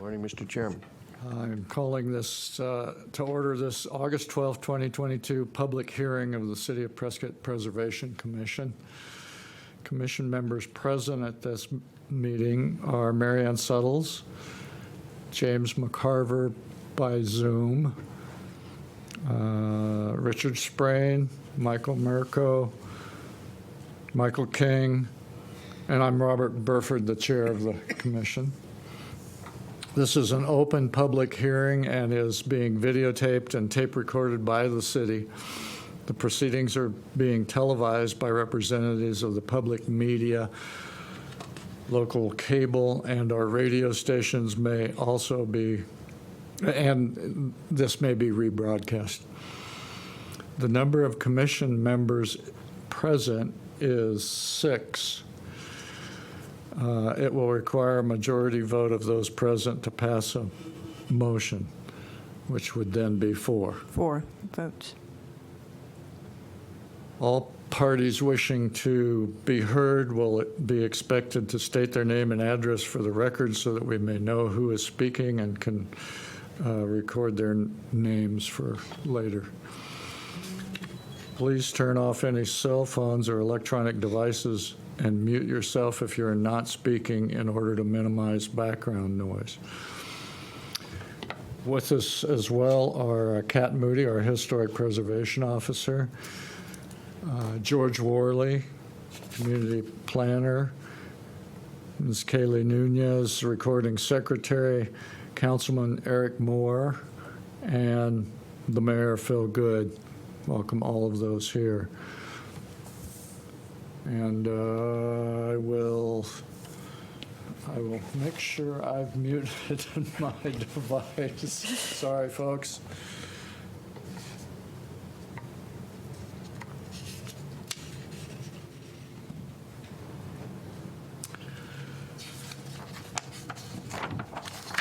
Morning, Mr. Chairman. I'm calling this to order this August 12, 2022 public hearing of the City of Prescott Preservation Commission. Commission members present at this meeting are Marianne Suttles, James McCarver by Zoom, Richard Sprain, Michael Mirko, Michael King, and I'm Robert Burford, the chair of the commission. This is an open public hearing and is being videotaped and tape recorded by the city. The proceedings are being televised by representatives of the public media, local cable, and our radio stations may also be, and this may be rebroadcast. The number of commission members present is 6. It will require a majority vote of those present to pass a motion, which would then be 4. 4 votes. All parties wishing to be heard will be expected to state their name and address for the record so that we may know who is speaking and can record their names for later. Please turn off any cell phones or electronic devices and mute yourself if you're not speaking in order to minimize background noise. With us as well are Kat Moody, our Historic Preservation Officer, George Worley, Community Planner, Ms. Kaylee Nunez, Recording Secretary, Councilman Eric Moore, and the Mayor, Phil Good. Welcome all of those here. And I will make sure I've muted my device. Sorry, folks.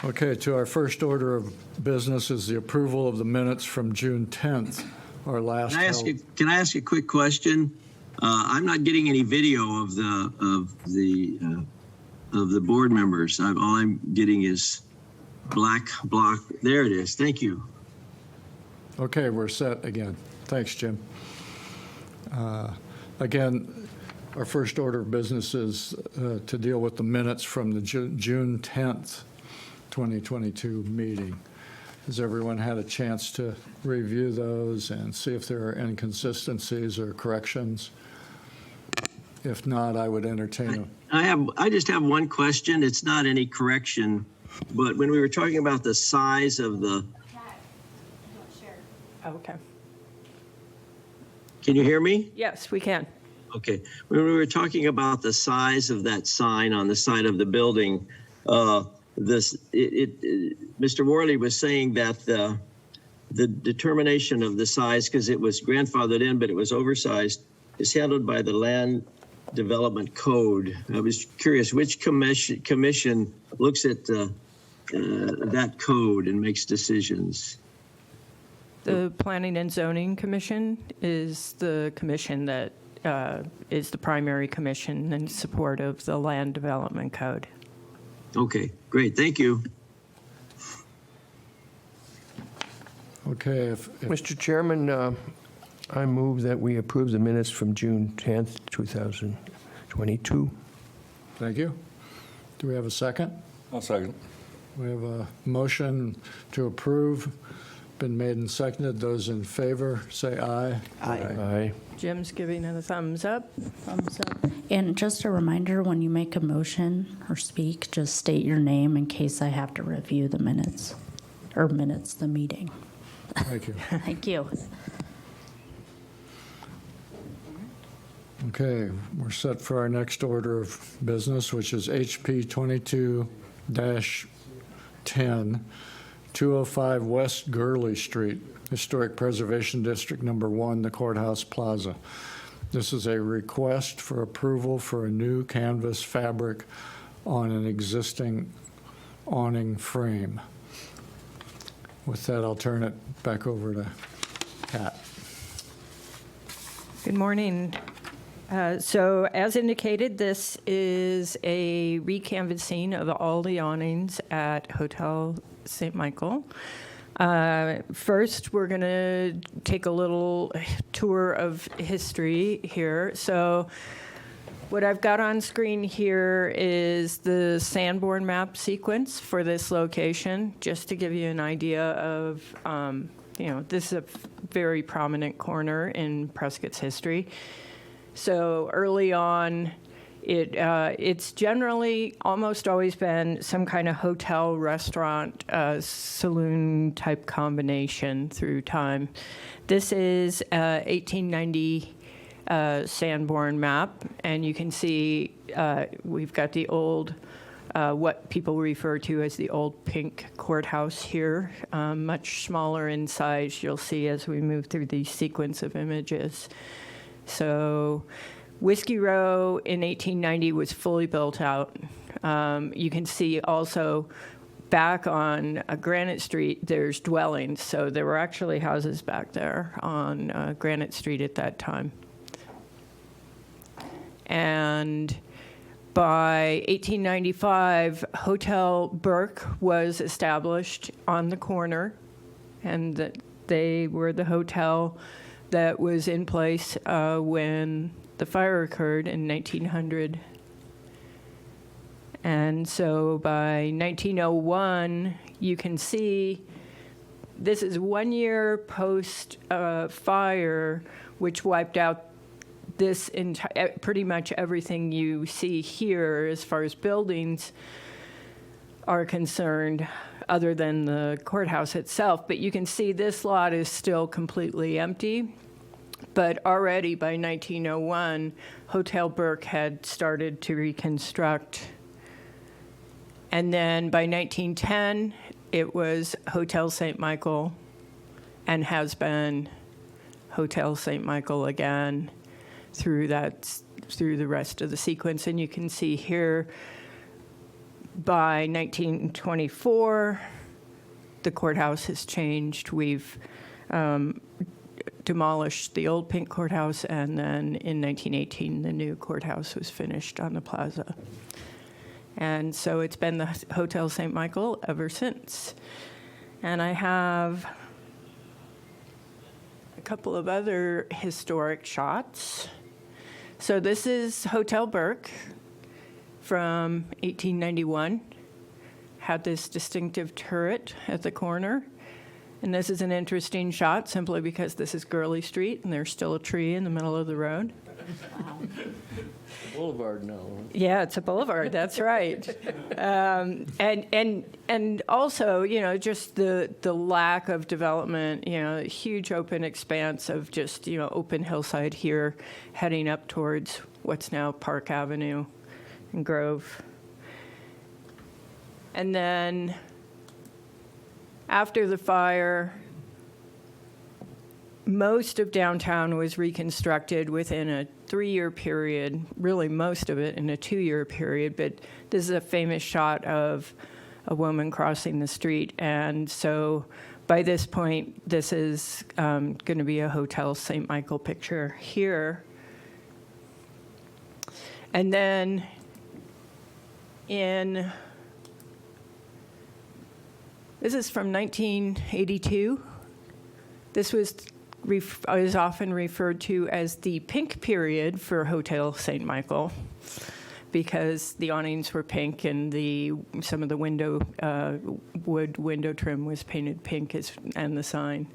Okay, to our first order of business is the approval of the minutes from June 10th, our last. Can I ask you a quick question? I'm not getting any video of the board members. All I'm getting is black block. There it is. Thank you. Okay, we're set again. Thanks, Jim. Again, our first order of business is to deal with the minutes from the June 10th, 2022 meeting. Has everyone had a chance to review those and see if there are inconsistencies or corrections? If not, I would entertain I just have one question. It's not any correction, but when we were talking about the size of the. Oh, okay. Can you hear me? Yes, we can. Okay. When we were talking about the size of that sign on the side of the building, Mr. Worley was saying that the determination of the size, because it was grandfathered in, but it was oversized, is handled by the Land Development Code. I was curious which commission looks at that code and makes decisions. The Planning and Zoning Commission is the commission that is the primary commission in support of the Land Development Code. Okay, great. Thank you. Okay. Mr. Chairman, I move that we approve the minutes from June 10th, 2022. Thank you. Do we have a second? I'll second. We have a motion to approve, been made and seconded. Those in favor, say aye. Aye. Jim's giving it a thumbs up. Thumbs up. And just a reminder, when you make a motion or speak, just state your name in case I have to review the minutes, the meeting. Thank you. Thank you. Okay, we're set for our next order of business, which is HP 22-10, 205 West Gurley Street, Historic Preservation District Number 1, the Courthouse Plaza. This is a request for approval for a new canvas fabric on an existing awning frame. With that, I'll turn it back over to Kat. Good morning. So as indicated, this is a recanvassing of all the awnings at Hotel St. Michael. First, we're going to take a little tour of history here. So what I've got on screen here is the Sanborn map sequence for this location, just to give you an idea of, this is a very prominent corner in Prescott's history. So early on, it's generally almost always been some kind of hotel, restaurant, saloon type combination through time. This is 1890 Sanborn map, and you can see we've got the old, what people refer to as the old pink courthouse here, much smaller in size, you'll see as we move through the sequence of images. So Whiskey Row in 1890 was fully built out. You can see also back on Granite Street, there's dwellings. So there were actually houses back there on Granite Street at that time. And by 1895, Hotel Burke was established on the corner, and they were the hotel that was in place when the fire occurred in 1900. And so by 1901, you can see this is 1 year post fire, which wiped out this pretty much everything you see here as far as buildings are concerned, other than the courthouse itself. But you can see this lot is still completely empty. But already by 1901, Hotel Burke had started to reconstruct. And then by 1910, it was Hotel St. Michael, and has been Hotel St. Michael again through the rest of the sequence. And you can see here, by 1924, the courthouse has changed. We've demolished the old pink courthouse, and then in 1918, the new courthouse was finished on the plaza. And so it's been the Hotel St. Michael ever since. And I have a couple of other historic shots. So this is Hotel Burke from 1891. Had this distinctive turret at the corner. And this is an interesting shot simply because this is Gurley Street and there's still a tree in the middle of the road. Boulevard now. Yeah, it's a boulevard, that's right. And also, just the lack of development, huge open expanse of just, open hillside here heading up towards what's now Park Avenue and Grove. And then after the fire, most of downtown was reconstructed within a 3-year period, really most of it in a 2-year period, but this is a famous shot of a woman crossing the street. And so by this point, this is going to be a Hotel St. Michael picture here. And then this is from 1982. This is often referred to as the pink period for Hotel St. Michael, because the awnings were pink and some of the wood window trim was painted pink and the sign.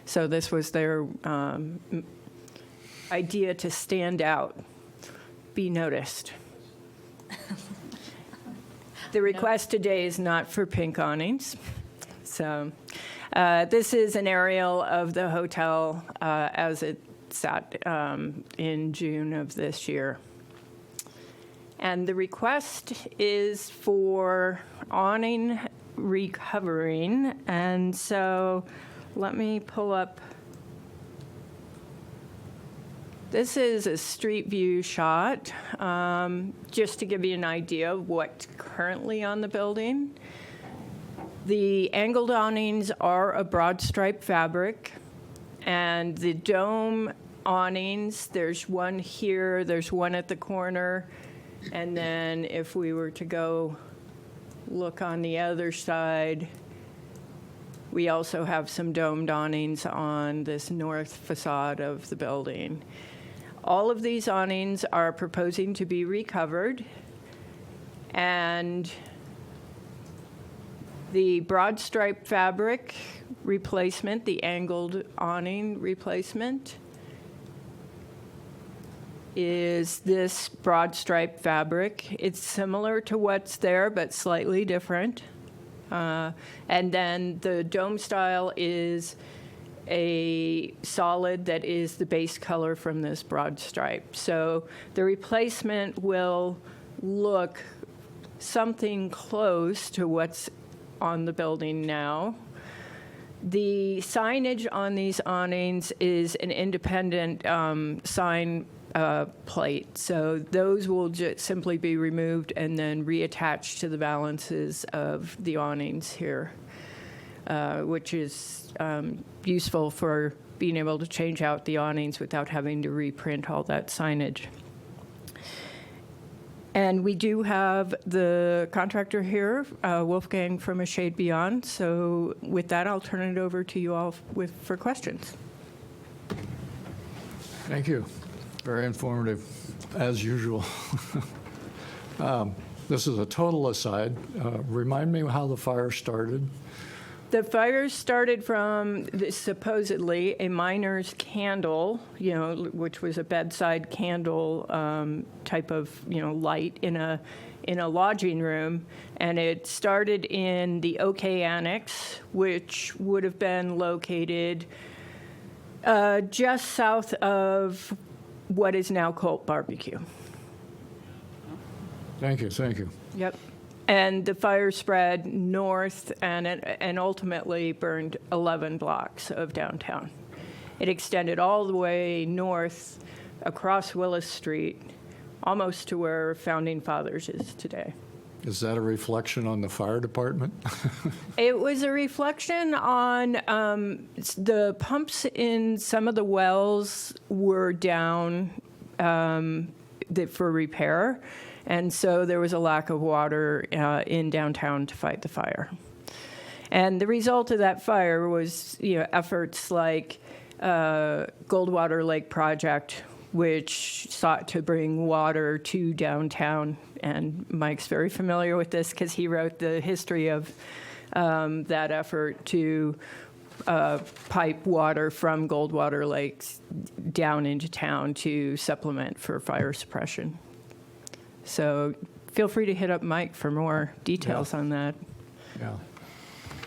So this was their idea to stand out, be noticed. The request today is not for pink awnings. So this is an aerial of the hotel as it sat in June of this year. And the request is for awning recovering. And so let me pull up. This is a street view shot, just to give you an idea of what's currently on the building. The angled awnings are a broad stripe fabric, and the dome awnings. There's one here, there's one at the corner, and then if we were to go look on the other side, we also have some domed awnings on this north facade of the building. All of these awnings are proposing to be recovered, and the broad stripe fabric replacement, the angled awning replacement, is this broad stripe fabric. It's similar to what's there, but slightly different. And then the dome style is a solid that is the base color from this broad stripe. So the replacement will look something close to what's on the building now. The signage on these awnings is an independent sign plate. So those will simply be removed and then reattached to the balances of the awnings here, which is useful for being able to change out the awnings without having to reprint all that signage. And we do have the contractor here, Wolfgang from A Shade Beyond. So with that, I'll turn it over to you all for questions. Thank you. Very informative, as usual. This is a total aside. Remind me how the fire started. The fire started from supposedly a miner's candle, which was a bedside candle type of, light in a lodging room, and it started in the OK Annex, which would have been located just south of what is now Colt Barbecue. Thank you. Yep. And the fire spread north and ultimately burned 11 blocks of downtown. It extended all the way north across Willis Street, almost to where Founding Fathers is today. Is that a reflection on the fire department? It was a reflection on the pumps in some of the wells were down for repair. And so there was a lack of water in downtown to fight the fire. And the result of that fire was, efforts like Goldwater Lake Project, which sought to bring water to downtown. And Mike's very familiar with this because he wrote the history of that effort to pipe water from Goldwater Lakes down into town to supplement for fire suppression. So feel free to hit up Mike for more details on that. Yeah.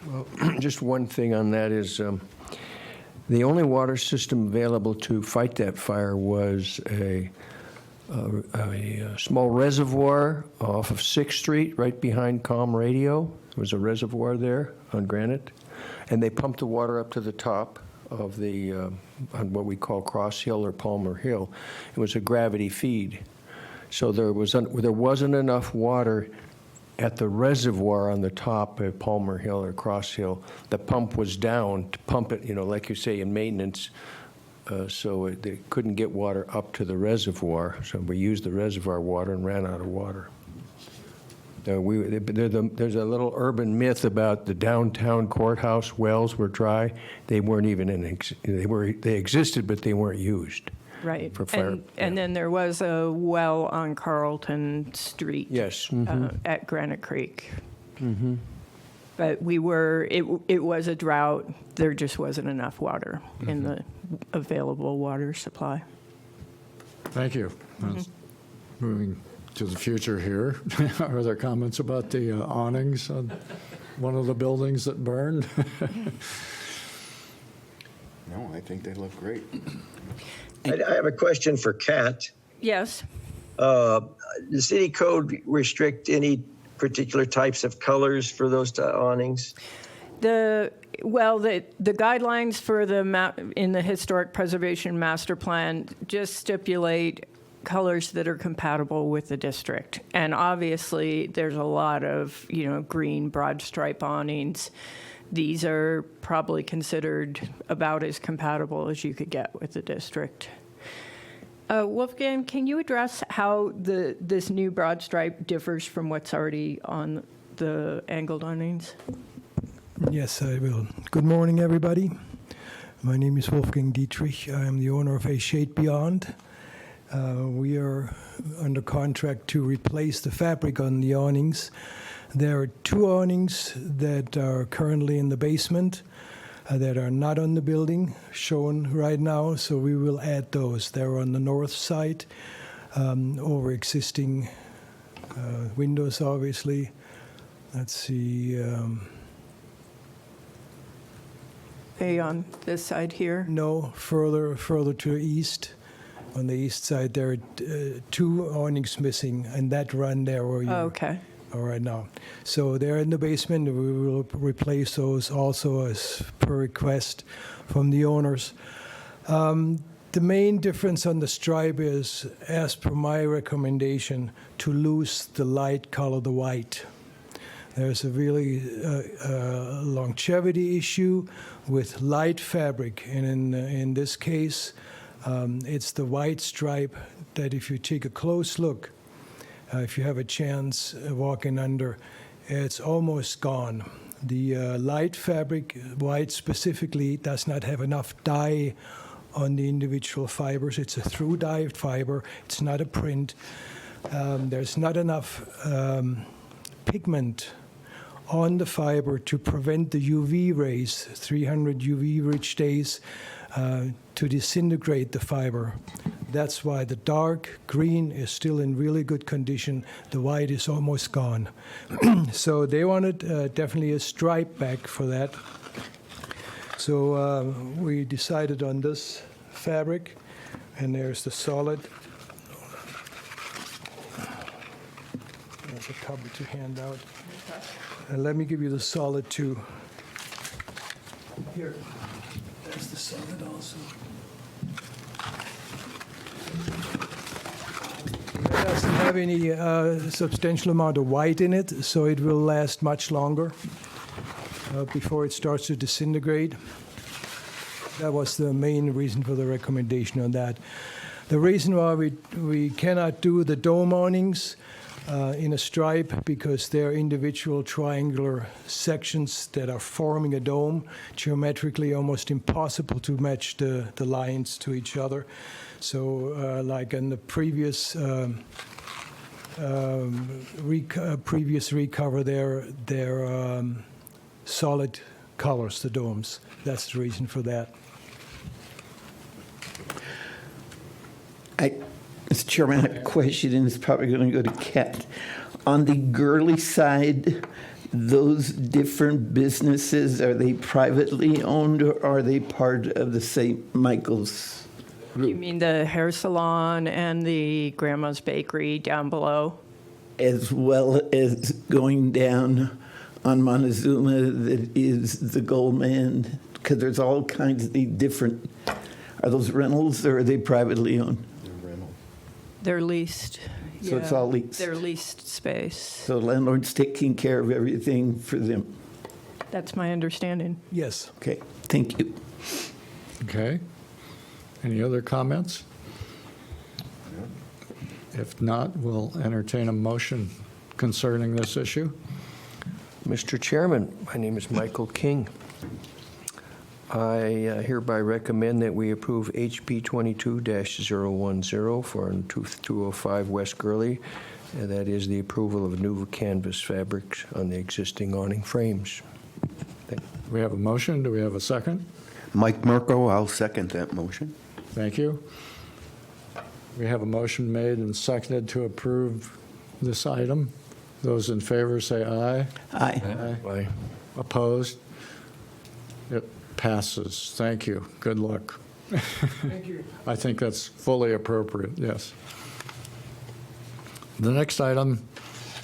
Well, just one thing on that is the only water system available to fight that fire was a small reservoir off of 6th Street, right behind Com Radio. There was a reservoir there on Granite, and they pumped the water up to the top of the on what we call Cross Hill or Palmer Hill. It was a gravity feed. So there wasn't enough water at the reservoir on the top of Palmer Hill or Cross Hill. The pump was down to pump it, like you say, in maintenance, so they couldn't get water up to the reservoir. So we used the reservoir water and ran out of water. There's a little urban myth about the downtown courthouse wells were dry. They weren't even they existed, but they weren't used. Right. For fire, and then there was a well on Carlton Street. Yes. At Granite Creek. But it was a drought. There just wasn't enough water in the available water supply. Thank you. Moving to the future here, are there comments about the awnings on one of the buildings that burned? No, I think they look great. I have a question for Kat. Yes. The city code restrict any particular types of colors for those awnings? The guidelines for in the Historic Preservation Master Plan just stipulate colors that are compatible with the district. And obviously, there's a lot of, green broad stripe awnings. These are probably considered about as compatible as you could get with the district. Wolfgang, can you address how this new broad stripe differs from what's already on the angled awnings? Yes, I will. Good morning, everybody. My name is Wolfgang Dietrich. I am the owner of A Shade Beyond. We are under contract to replace the fabric on the awnings. There are 2 awnings that are currently in the basement that are not on the building, shown right now, so we will add those. They're on the north side, over existing windows, obviously. Let's see. On this side here? No, further to the east. On the east side, there are 2 awnings missing, and that run there where you Okay. are right now. So they're in the basement. We will replace those also as per request from the owners. The main difference on the stripe is, as per my recommendation, to lose the light color, the white. There's a really longevity issue with light fabric, and in this case, it's the white stripe that if you take a close look, if you have a chance walking under, it's almost gone. The light fabric, white specifically, does not have enough dye on the individual fibers. It's a through dye fiber. It's not a print. There's not enough pigment on the fiber to prevent the UV rays, 300 UV rich days, to disintegrate the fiber. That's why the dark green is still in really good condition. The white is almost gone. So they wanted definitely a stripe back for that. So we decided on this fabric, and there's the solid. There's a cover to hand out. And let me give you the solid too. Here, there's the solid also. It doesn't have any substantial amount of white in it, so it will last much longer before it starts to disintegrate. That was the main reason for the recommendation on that. The reason why we cannot do the dome awnings in a stripe, because they're individual triangular sections that are forming a dome, geometrically almost impossible to match the lines to each other. So like in the previous previous recover, they're solid colors, the domes. That's the reason for that. Mr. Chairman, I have a question, and it's probably going to go to Kat. On the Gurley side, those different businesses, are they privately owned, or are they part of the St. Michael's group? You mean the hair salon and the Grandma's Bakery down below? As well as going down on Montezuma that is the Goldman? Because there's all kinds of different, are those rentals or are they privately owned? They're leased. So it's all leased? They're leased space. So landlord's taking care of everything for them? That's my understanding. Yes. Okay, thank you. Okay. Any other comments? If not, we'll entertain a motion concerning this issue. Mr. Chairman, my name is Michael King. I hereby recommend that we approve HB 22-010 for 205 West Gurley. That is the approval of new canvas fabrics on the existing awning frames. We have a motion. Do we have a second? Mike Mirko, I'll second that motion. Thank you. We have a motion made and seconded to approve this item. Those in favor say aye. Aye. Aye. Opposed? It passes. Thank you. Good luck. Thank you. I think that's fully appropriate, yes. The next item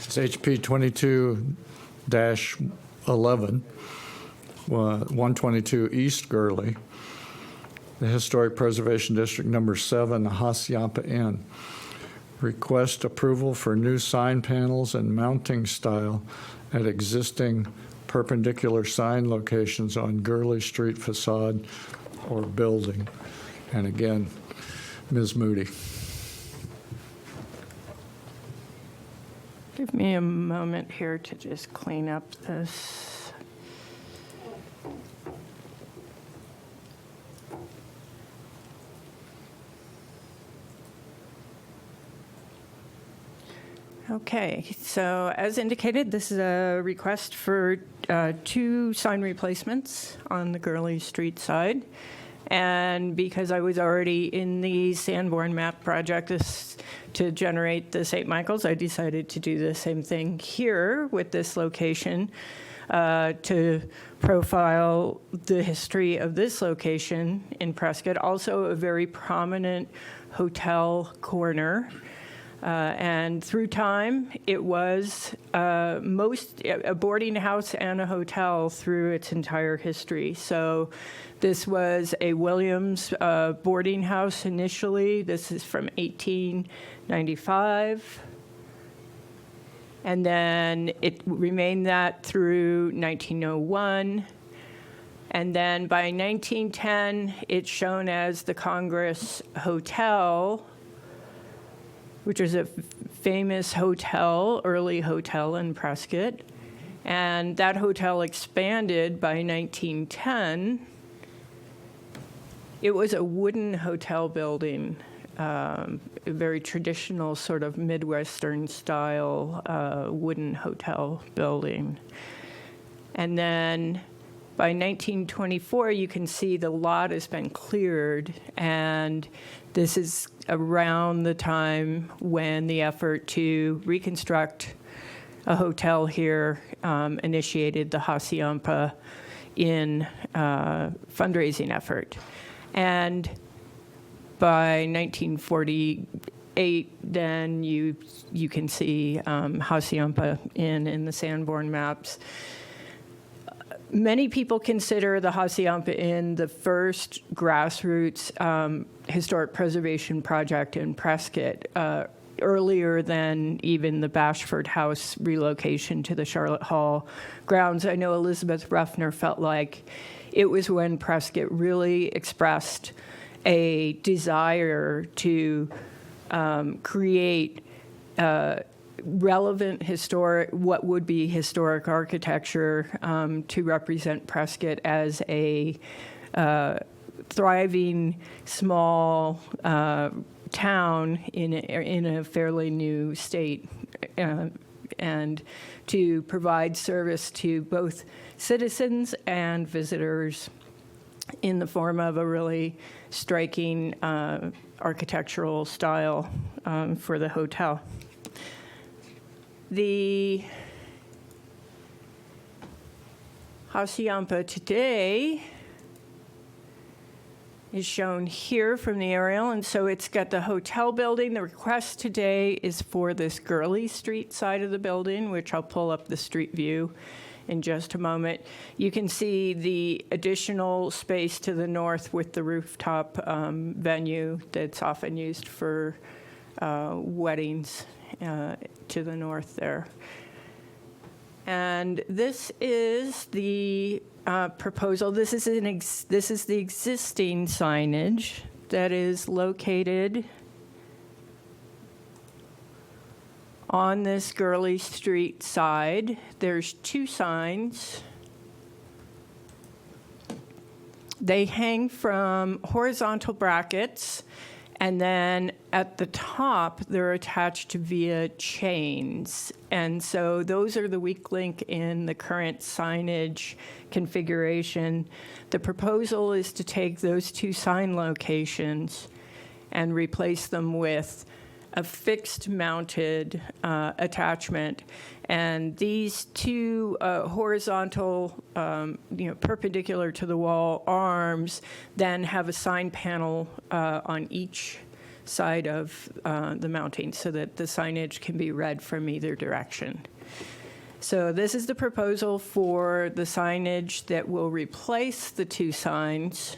is HP 22-11, 122 East Gurley, the Historic Preservation District Number 7, Hassayampa Inn. Request approval for new sign panels and mounting style at existing perpendicular sign locations on Gurley Street facade or building. And again, Ms. Moody. Give me a moment here to just clean up this. Okay, so as indicated, this is a request for 2 sign replacements on the Gurley Street side. And because I was already in the Sanborn map project to generate the St. Michael's, I decided to do the same thing here with this location to profile the history of this location in Prescott. Also a very prominent hotel corner. And through time, it was a boarding house and a hotel through its entire history. So this was a Williams boarding house initially. This is from 1895. And then it remained that through 1901. And then by 1910, it's shown as the Congress Hotel, which is a famous hotel, early hotel in Prescott. And that hotel expanded by 1910. It was a wooden hotel building, a very traditional sort of Midwestern style wooden hotel building. And then by 1924, you can see the lot has been cleared, and this is around the time when the effort to reconstruct a hotel here initiated the Hacienda Inn fundraising effort. And by 1948, then you can see Hacienda Inn in the Sanborn maps. Many people consider the Hacienda Inn the first grassroots historic preservation project in Prescott, earlier than even the Bashford House relocation to the Charlotte Hall grounds. I know Elizabeth Ruffner felt like it was when Prescott really expressed a desire to create relevant what would be historic architecture to represent Prescott as a thriving small town in a fairly new state, and to provide service to both citizens and visitors in the form of a really striking architectural style for the hotel. The Hacienda today is shown here from the aerial, and so it's got the hotel building. The request today is for this Gurley Street side of the building, which I'll pull up the street view in just a moment. You can see the additional space to the north with the rooftop venue that's often used for weddings to the north there. And this is the proposal. This is the existing signage that is located on this Gurley Street side. There's 2 signs. They hang from horizontal brackets, and then at the top, they're attached via chains. And so those are the weak link in the current signage configuration. The proposal is to take those 2 sign locations and replace them with a fixed mounted attachment. And these 2 horizontal, perpendicular to the wall arms then have a sign panel on each side of the mounting so that the signage can be read from either direction. So this is the proposal for the signage that will replace the 2 signs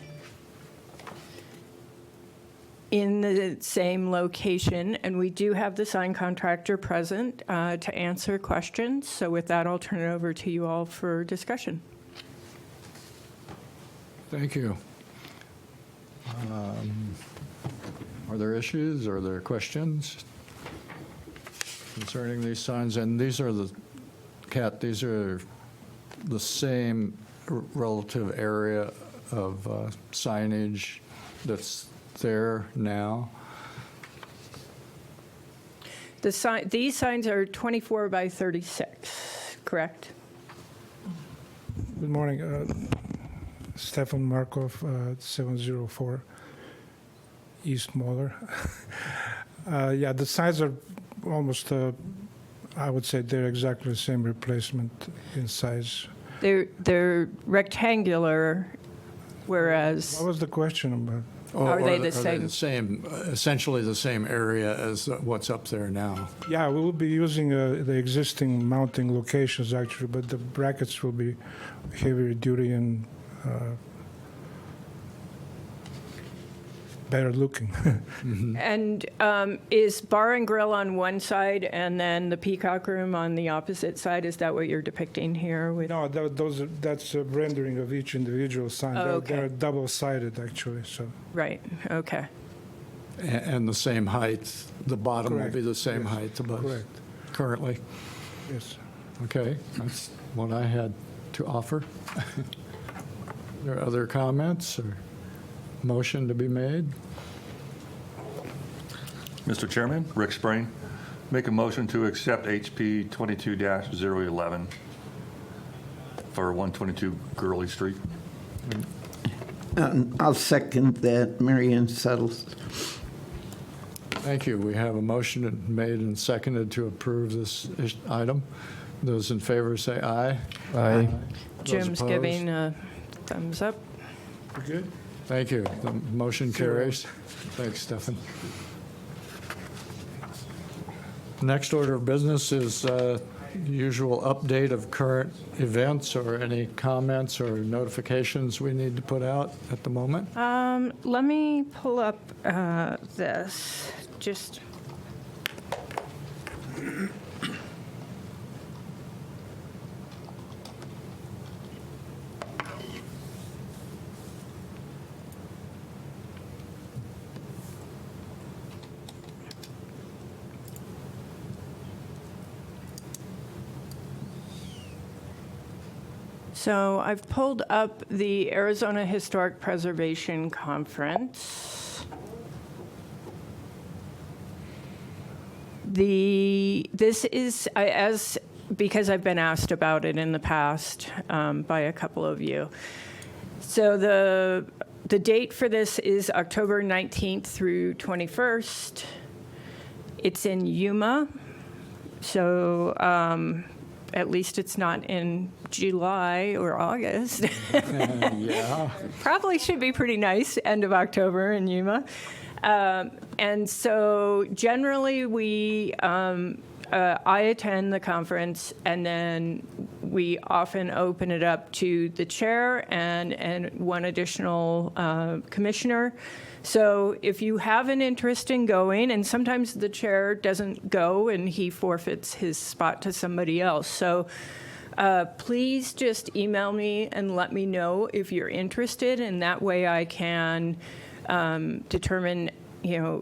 in the same location, and we do have the sign contractor present to answer questions. So with that, I'll turn it over to you all for discussion. Thank you. Are there issues? Are there questions? concerning these signs, and these are these are the same relative area of signage that's there now? These signs are 24 by 36, correct? Good morning. Stefan Markov, 704 East Moller. Yeah, the signs are almost, I would say they're exactly the same replacement in size. They're rectangular, whereas, What was the question about? Are they the Are they essentially the same area as what's up there now? Yeah, we will be using the existing mounting locations actually, but the brackets will be heavier duty and better looking. and is bar and grill on one side and then the Peacock Room on the opposite side? Is that what you're depicting here? No, that's a rendering of each individual sign. Oh, okay. They're double-sided actually, so. Right, okay. And the same height, the bottom will Correct. be the same Yes. height above Correct. currently? Yes. Okay, that's what I had to offer. There are other comments or motion to be made? Mr. Chairman, Rick Sprain, make a motion to accept HP 22-011 for 122 Gurley Street. I'll second that, Marion Settles. Thank you. We have a motion made and seconded to approve this item. Those in favor say aye. Aye. Those Jim's opposed? giving a thumbs up. We're good? Thank you. The motion carries. Thanks, Stefan. Next order of business is usual update of current events or any comments or notifications we need to put out at the moment. Let me pull up this, just. So I've pulled up the Arizona Historic Preservation Conference. This is, because I've been asked about it in the past by a couple of you. So the date for this is October 19th through 21st. It's in Yuma, so at least it's not in July or August. Yeah. Probably should be pretty nice, end of October in Yuma. And so generally I attend the conference, and then we often open it up to the chair and one additional commissioner. So if you have an interest in going, and sometimes the chair doesn't go and he forfeits his spot to somebody else. So please just email me and let me know if you're interested, and that way I can determine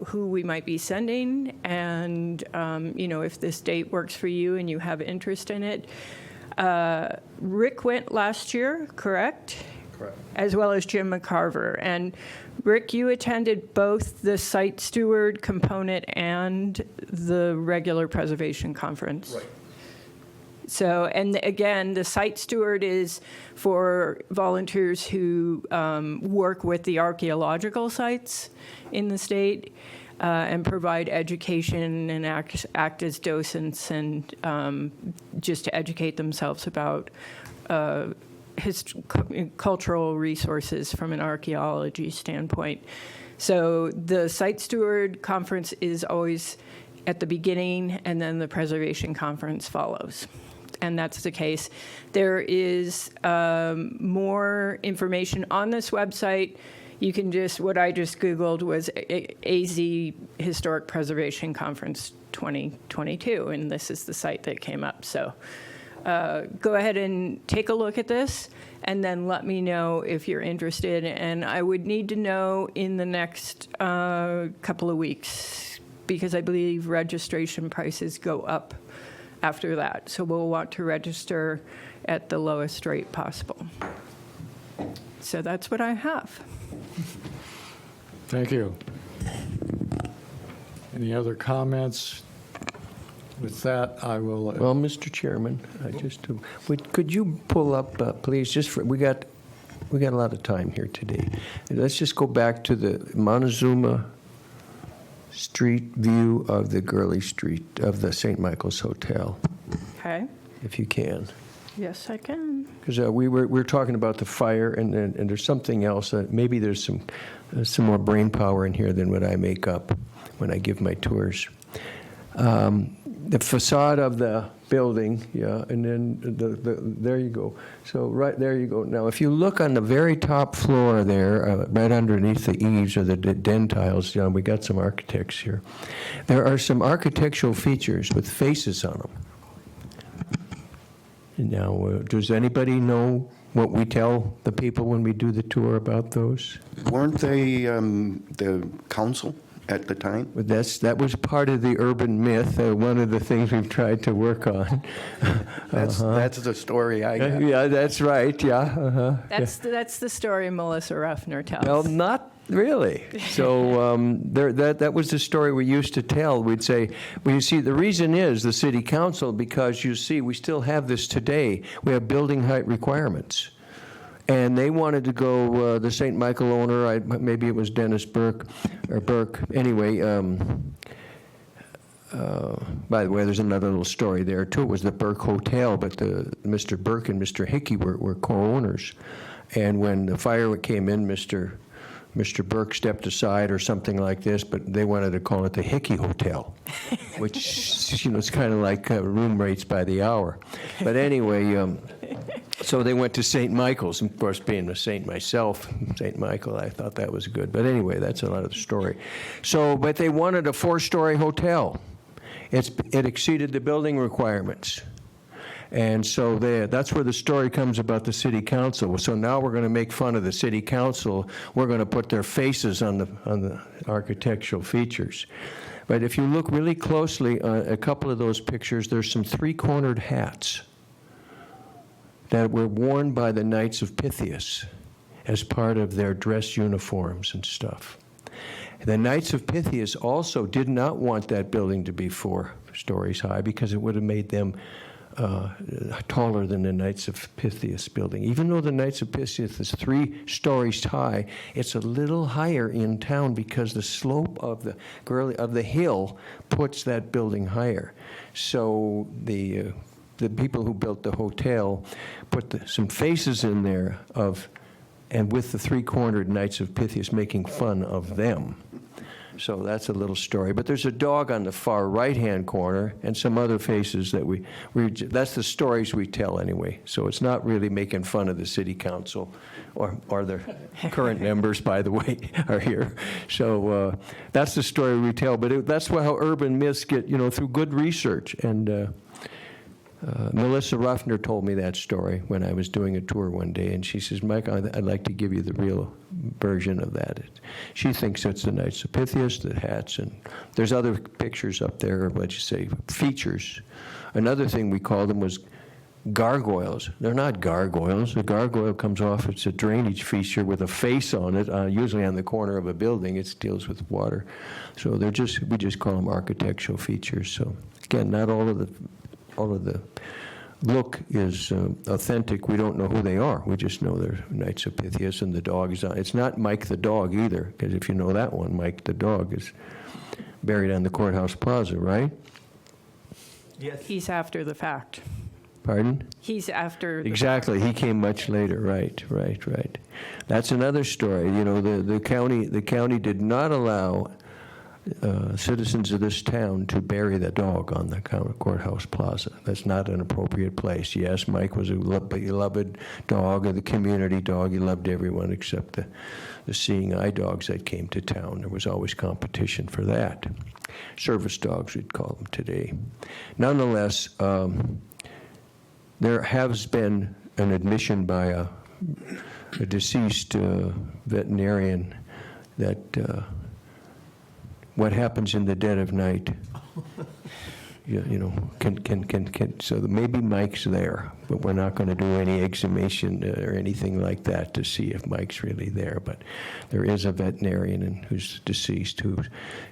who we might be sending, and if this date works for you and you have interest in it. Rick went last year, correct? Correct. As well as Jim McCarver. And Rick, you attended both the site steward component and the regular preservation conference. Right. So, and again, the site steward is for volunteers who work with the archaeological sites in the state and provide education and act as docents and just to educate themselves about cultural resources from an archaeology standpoint. So the site steward conference is always at the beginning, and then the preservation conference follows. And that's the case. There is more information on this website. You can what I just Googled was AZ Historic Preservation Conference 2022, and this is the site that came up. So go ahead and take a look at this, and then let me know if you're interested. And I would need to know in the next couple of weeks because I believe registration prices go up after that. So we'll want to register at the lowest rate possible. So that's what I have. Thank you. Any other comments? With that, I will. Well, Mr. Chairman, could you pull up, please, we got a lot of time here today. Let's just go back to the Montezuma Street view of the Gurley Street, of the St. Michael's Hotel, Okay. if you can. Yes, I can. Because we're talking about the fire, and there's something else. Maybe there's some more brain power in here than what I make up when I give my tours. The facade of the building, yeah, and then there you go. So right there you go. Now, if you look on the very top floor there, right underneath the eaves or the den tiles, we got some architects here. There are some architectural features with faces on them. Now, does anybody know what we tell the people when we do the tour about those? Weren't they the council at the time? But that was part of the urban myth, one of the things we've tried to work on. That's the story I got. Yeah, that's right, yeah. That's the story Melissa Ruffner tells. Well, not really. So that was the story we used to tell. We'd say, well, you see, the reason is the city council, because you see, we still have this today. We have building height requirements. And they wanted to go, the St. Michael owner, maybe it was Dennis Burke, anyway. By the way, there's another little story there, too. It was the Burke Hotel, but Mr. Burke and Mr. Hickey were co-owners. And when the fire came in, Mr. Burke stepped aside or something like this, but they wanted to call it the Hickey Hotel, which, it's kind of like room rates by the hour. But anyway, so they went to St. Michael's. Of course, being a saint myself, St. Michael, I thought that was good. But anyway, that's another story. So, but they wanted a 4-story hotel. It exceeded the building requirements. And so that's where the story comes about the city council. So now we're going to make fun of the city council. We're going to put their faces on the architectural features. But if you look really closely at a couple of those pictures, there's some 3-cornered hats that were worn by the Knights of Pythias as part of their dress uniforms and stuff. The Knights of Pythias also did not want that building to be 4 stories high because it would have made them taller than the Knights of Pythias building. Even though the Knights of Pythias is 3 stories high, it's a little higher in town because the slope of the hill puts that building higher. So the people who built the hotel put some faces in there and with the 3-cornered Knights of Pythias making fun of them. So that's a little story. But there's a dog on the far right-hand corner and some other faces that that's the stories we tell anyway. So it's not really making fun of the city council or their current members, by the way, are here. So that's the story we tell. But that's how urban myths get, through good research. And Melissa Ruffner told me that story when I was doing a tour one day, and she says, Mike, I'd like to give you the real version of that. She thinks it's the Knights of Pythias, the hats, and there's other pictures up there, features. Another thing we called them was gargoyles. They're not gargoyles. A gargoyle comes off, it's a drainage feature with a face on it, usually on the corner of a building. It deals with water. So we just call them architectural features. So again, not all of the look is authentic. We don't know who they are. We just know they're Knights of Pythias, and the dog is on. It's not Mike the dog either, because if you know that one, Mike the dog is buried on the courthouse plaza, right? Yes. He's after the fact. Pardon? He's after the Exactly. He came much later. Right. That's another story. The county did not allow citizens of this town to bury the dog on the courthouse plaza. That's not an appropriate place. Yes, Mike was a beloved dog, the community dog. He loved everyone except the seeing eye dogs that came to town. There was always competition for that. Service dogs, we'd call them today. Nonetheless, there has been an admission by a deceased veterinarian that what happens in the dead of night. You know, so maybe Mike's there, but we're not going to do any exhumation or anything like that to see if Mike's really there. But there is a veterinarian who's deceased who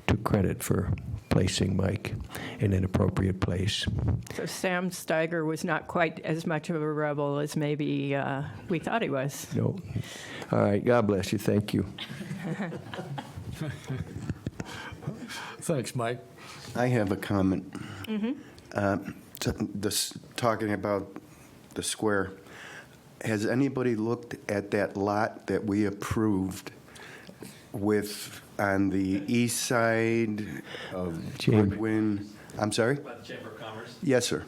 took credit for placing Mike in an appropriate place. So Sam Steiger was not quite as much of a rebel as maybe we thought he was. No. All right, God bless you. Thank you. Thanks, Mike. I have a comment. Talking about the square, has anybody looked at that lot that we approved with on the east side of Chamber. Goodwin? I'm sorry? By the Chamber of Commerce? Yes, sir.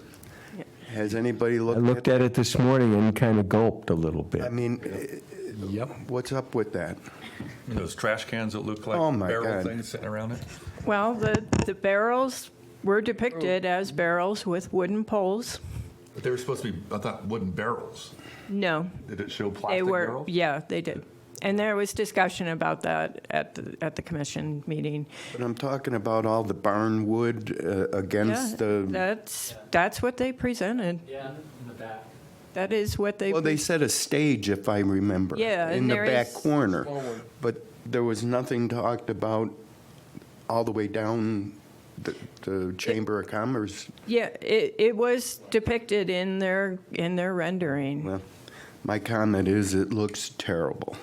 Has anybody I looked looked at it this morning and kind of gulped a little bit. I mean, what's up with that? And those trash cans that look like Oh, my barrel God. things sitting around it? Well, the barrels were depicted as barrels with wooden poles. But they were supposed to be, I thought, wooden barrels. No, Did it show they plastic were. barrels? Yeah, they did. And there was discussion about that at the commission meeting. But I'm talking about all the barn wood against the... That's what they presented. Yeah, in the back. That is what they. Well, they said a stage, if I remember. Yeah, in and the there back is- corner. But there was nothing talked about all the way down the Chamber of Commerce. Yeah, it was depicted in their rendering. Well, my comment is it looks terrible.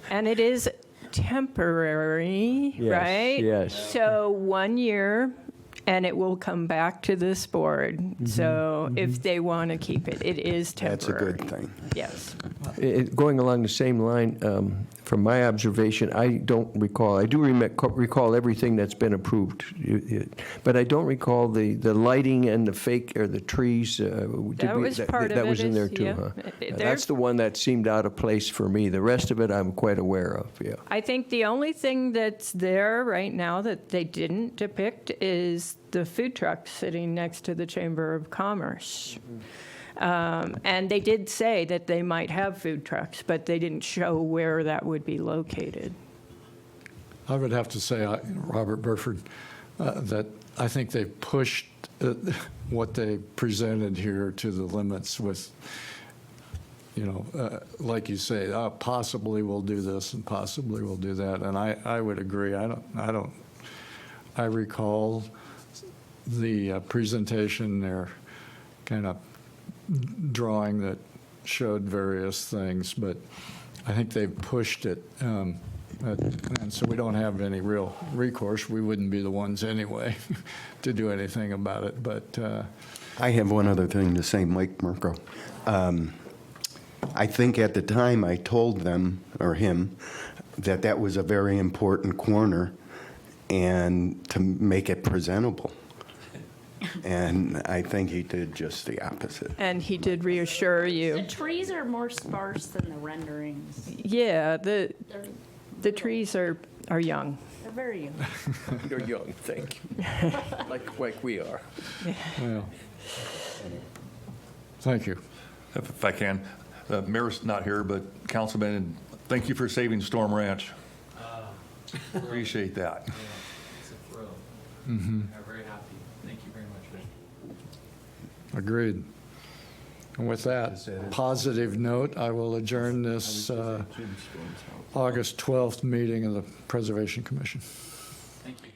And it is temporary, Yes, right? yes. So 1 year, and it will come back to this board. So if they want to keep it, it is That's a temporary. good thing. Yes. Going along the same line, from my observation, I don't recall, I do recall everything that's been approved, but I don't recall the lighting and the fake, or the trees. That was part of That it was in there is- too, yeah. huh? There- That's the one that seemed out of place for me. The rest of it, I'm quite aware of, yeah. I think the only thing that's there right now that they didn't depict is the food truck sitting next to the Chamber of Commerce. And they did say that they might have food trucks, but they didn't show where that would be located. I would have to say, Robert Burford, that I think they pushed what they presented here to the limits with, like you say, possibly we'll do this and possibly we'll do that. And I would agree. I recall the presentation there, kind of drawing that showed various things, but I think they've pushed it. And so we don't have any real recourse. We wouldn't be the ones anyway to do anything about it. But I have one other thing to say, Mike Mirko. I think at the time I told them, or him, that was a very important corner and to make it presentable. And I think he did just the opposite. And he did reassure The you. trees are more sparse than the renderings. Yeah, the They're trees are young. they're very young. You're young, thank you. Like we are. well, thank you. If I can, the mayor's not here, but Councilman, thank you for saving Storm Ranch. Appreciate that. Yeah, it's a thrill. I'm very happy. Thank you very much, Rich. Agreed. And with that positive note, I will adjourn this August 12th meeting of the Preservation Commission. Thank you.